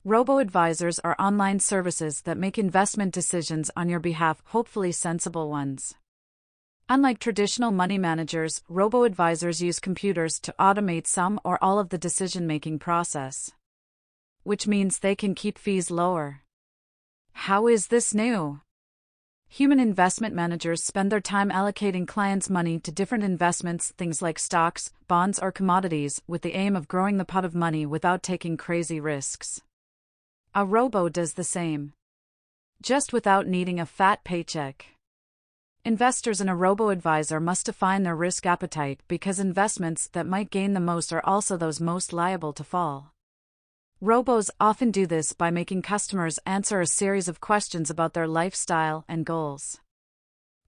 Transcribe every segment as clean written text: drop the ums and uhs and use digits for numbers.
Robo-advisors are online services that make investment decisions on your behalf, hopefully sensible ones. Unlike traditional money managers, robo-advisors use computers to automate some or all of the decision-making process, which means they can keep fees lower. How is this new? Human investment managers spend their time allocating clients' money to different investments, things like stocks, bonds, or commodities, with the aim of growing the pot of money without taking crazy risks. A robo does the same, just without needing a fat paycheck. Investors in a robo-advisor must define their risk appetite because investments that might gain the most are also those most liable to fall. Robos often do this by making customers answer a series of questions about their lifestyle and goals.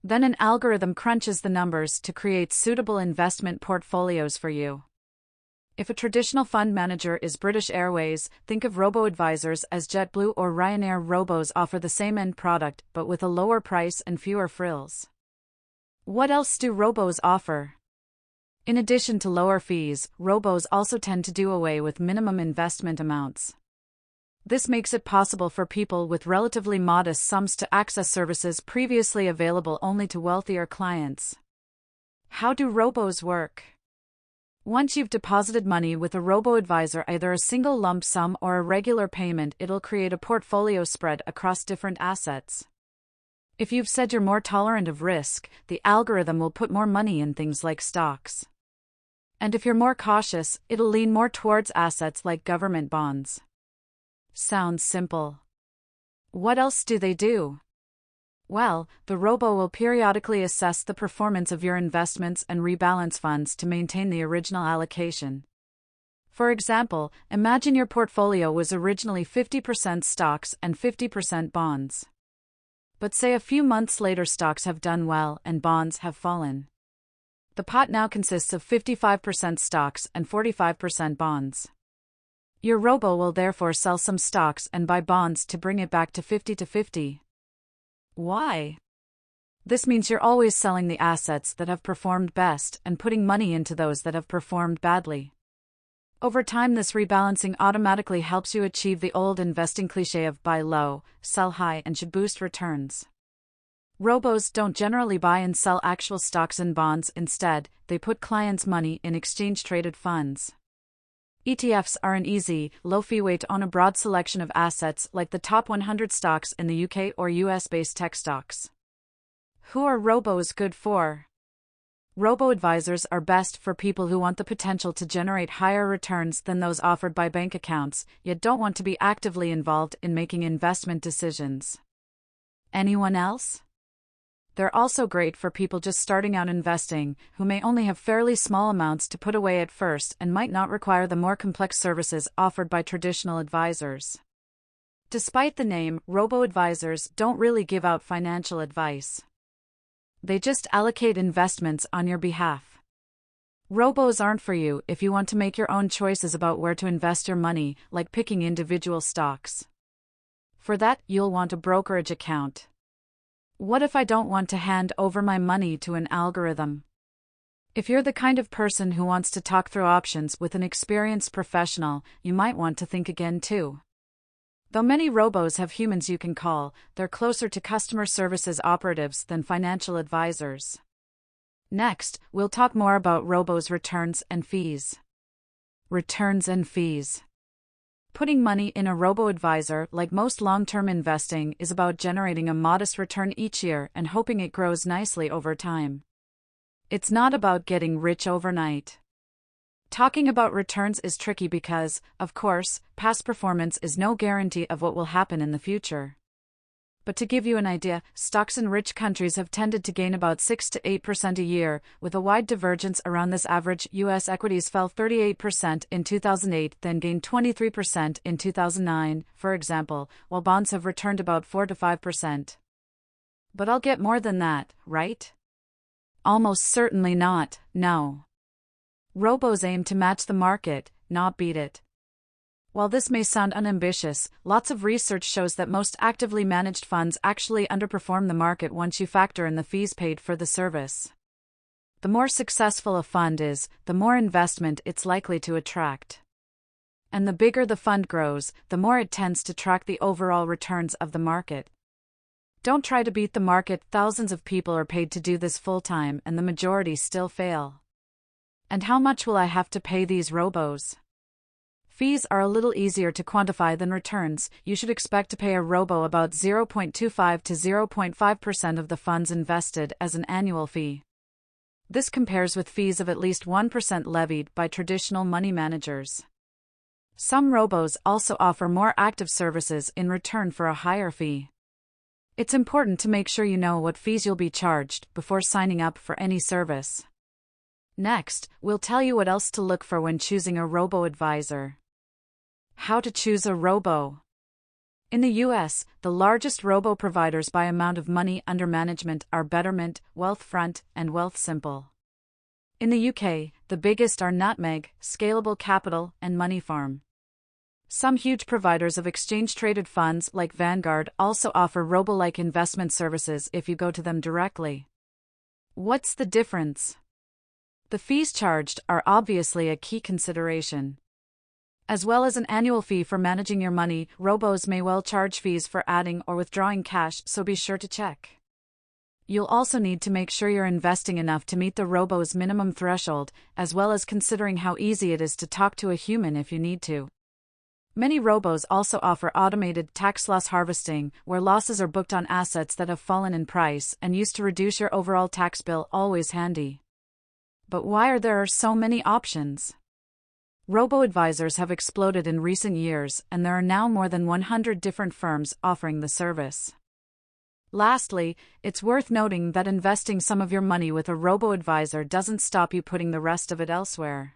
Then an algorithm crunches the numbers to create suitable investment portfolios for you. If a traditional fund manager is British Airways, think of robo-advisors as JetBlue or Ryanair. Robos offer the same end product but with a lower price and fewer frills. What else do robos offer? In addition to lower fees, robos also tend to do away with minimum investment amounts. This makes it possible for people with relatively modest sums to access services previously available only to wealthier clients. How do robos work? Once you've deposited money with a robo-advisor, either a single lump sum or a regular payment, it'll create a portfolio spread across different assets. If you've said you're more tolerant of risk, the algorithm will put more money in things like stocks. And if you're more cautious, it'll lean more towards assets like government bonds. Sounds simple. What else do they do? Well, the robo will periodically assess the performance of your investments and rebalance funds to maintain the original allocation. For example, imagine your portfolio was originally 50% stocks and 50% bonds. But say a few months later stocks have done well and bonds have fallen. The pot now consists of 55% stocks and 45% bonds. Your robo will therefore sell some stocks and buy bonds to bring it back to 50-50. Why? This means you're always selling the assets that have performed best and putting money into those that have performed badly. Over time, this rebalancing automatically helps you achieve the old investing cliché of buy low, sell high, and should boost returns. Robos don't generally buy and sell actual stocks and bonds. Instead, they put clients' money in exchange-traded funds. ETFs are an easy, low-fee way to own a broad selection of assets like the top 100 stocks in the UK or US-based tech stocks. Who are robos good for? Robo-advisors are best for people who want the potential to generate higher returns than those offered by bank accounts, yet don't want to be actively involved in making investment decisions. Anyone else? They're also great for people just starting out investing, who may only have fairly small amounts to put away at first and might not require the more complex services offered by traditional advisors. Despite the name, robo-advisors don't really give out financial advice. They just allocate investments on your behalf. Robos aren't for you if you want to make your own choices about where to invest your money, like picking individual stocks. For that, you'll want a brokerage account. What if I don't want to hand over my money to an algorithm? If you're the kind of person who wants to talk through options with an experienced professional, you might want to think again too. Though many robos have humans you can call, they're closer to customer services operatives than financial advisors. Next, we'll talk more about robos' returns and fees. Returns and fees. Putting money in a robo-advisor, like most long-term investing, is about generating a modest return each year and hoping it grows nicely over time. It's not about getting rich overnight. Talking about returns is tricky because, of course, past performance is no guarantee of what will happen in the future. But to give you an idea, stocks in rich countries have tended to gain about 6 to 8% a year, with a wide divergence around this average. US equities fell 38% in 2008, then gained 23% in 2009, for example, while bonds have returned about 4 to 5%. But I'll get more than that, right? Almost certainly not, no. Robos aim to match the market, not beat it. While this may sound unambitious, lots of research shows that most actively managed funds actually underperform the market once you factor in the fees paid for the service. The more successful a fund is, the more investment it's likely to attract. And the bigger the fund grows, the more it tends to track the overall returns of the market. Don't try to beat the market. Thousands of people are paid to do this full-time and the majority still fail. And how much will I have to pay these robos? Fees are a little easier to quantify than returns. You should expect to pay a robo about 0.25 to 0.5% of the funds invested as an annual fee. This compares with fees of at least 1% levied by traditional money managers. Some robos also offer more active services in return for a higher fee. It's important to make sure you know what fees you'll be charged before signing up for any service. Next, we'll tell you what else to look for when choosing a robo-advisor. How to choose a robo. In the US, the largest robo providers by amount of money under management are Betterment, Wealthfront, and Wealthsimple. In the UK, the biggest are Nutmeg, Scalable Capital, and Moneyfarm. Some huge providers of exchange-traded funds like Vanguard also offer robo-like investment services if you go to them directly. What's the difference? The fees charged are obviously a key consideration. As well as an annual fee for managing your money, robos may well charge fees for adding or withdrawing cash, so be sure to check. You'll also need to make sure you're investing enough to meet the robo's minimum threshold, as well as considering how easy it is to talk to a human if you need to. Many robos also offer automated tax loss harvesting, where losses are booked on assets that have fallen in price and used to reduce your overall tax bill. Always handy. But why are there so many options? Robo-advisors have exploded in recent years, and there are now more than 100 different firms offering the service. Lastly, it's worth noting that investing some of your money with a robo-advisor doesn't stop you putting the rest of it elsewhere.